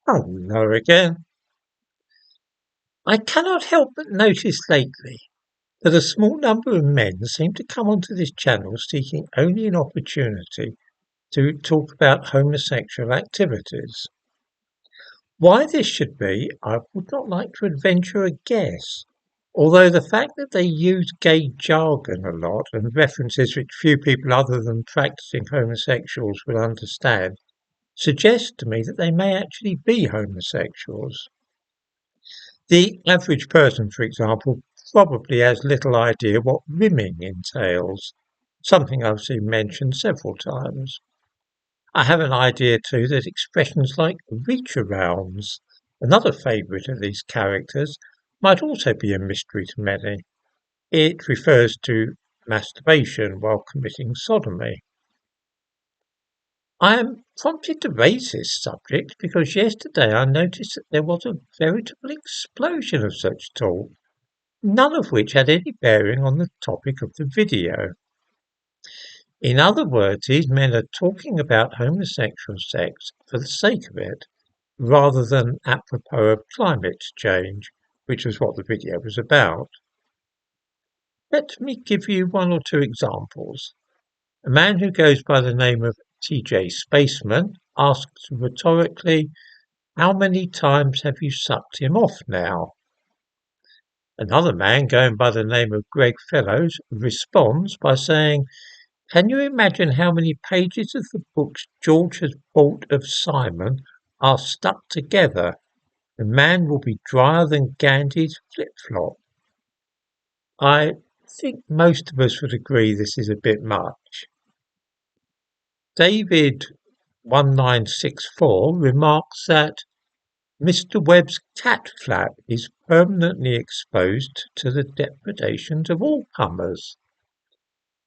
Hello again. I cannot help but notice lately that a small number of men seem to come onto this channel seeking only an opportunity to talk about homosexual activities. Why this should be, I would not like to adventure a guess, although the fact that they use gay jargon a lot and references which few people other than practicing homosexuals will understand suggests to me that they may actually be homosexuals. The average person, for example, probably has little idea what rimming entails, something I've seen mentioned several times. I have an idea too that expressions like reach-arounds, another favourite of these characters, might also be a mystery to many. It refers to masturbation while committing sodomy. I am prompted to raise this subject because yesterday I noticed that there was a veritable explosion of such talk, none of which had any bearing on the topic of the video. In other words, these men are talking about homosexual sex for the sake of it, rather than apropos of climate change, which was what the video was about. Let me give you one or two examples. A man who goes by the name of TJ Spaceman asks rhetorically, "How many times have you sucked him off now?" Another man going by the name of Greg Fellows responds by saying, "Can you imagine how many pages of the books George has bought of Simon are stuck together? The man will be drier than Gandhi's flip-flop." I think most of us would agree this is a bit much. David 1964 remarks that Mr. Webb's cat flap is permanently exposed to the depredations of all comers.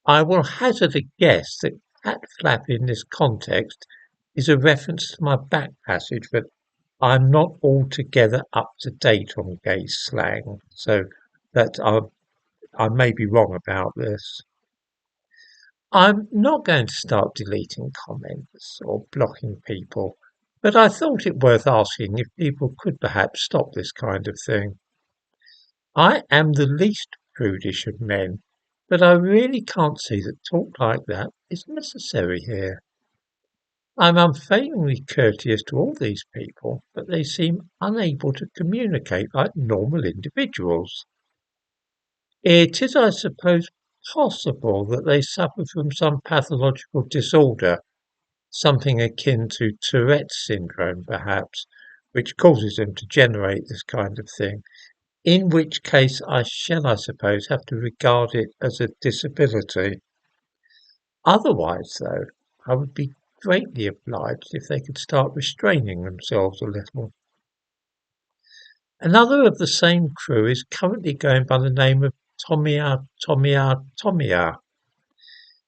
I will hazard a guess that cat flap in this context is a reference to my back passage, but I'm not altogether up to date on gay slang, so that I may be wrong about this. I'm not going to start deleting comments or blocking people, but I thought it worth asking if people could perhaps stop this kind of thing. I am the least prudish of men, but I really can't see that talk like that is necessary here. I'm unfailingly courteous to all these people, but they seem unable to communicate like normal individuals. It is, I suppose, possible that they suffer from some pathological disorder, something akin to Tourette's syndrome, perhaps, which causes them to generate this kind of thing, in which case I shall, I suppose, have to regard it as a disability. Otherwise, though, I would be greatly obliged if they could start restraining themselves a little. Another of the same crew is currently going by the name of Tomia.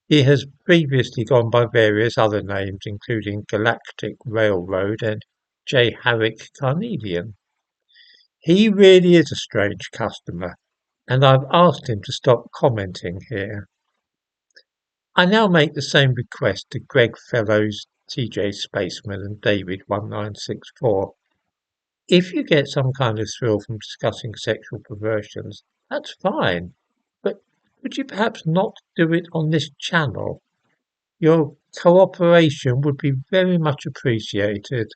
He has previously gone by various other names, including Galactic Railroad and J. Harrick Carnelian. He really is a strange customer, and I've asked him to stop commenting here. I now make the same request to Greg Fellows, TJ Spaceman, and David 1964. If you get some kind of thrill from discussing sexual perversions, that's fine, but would you perhaps not do it on this channel? Your cooperation would be very much appreciated.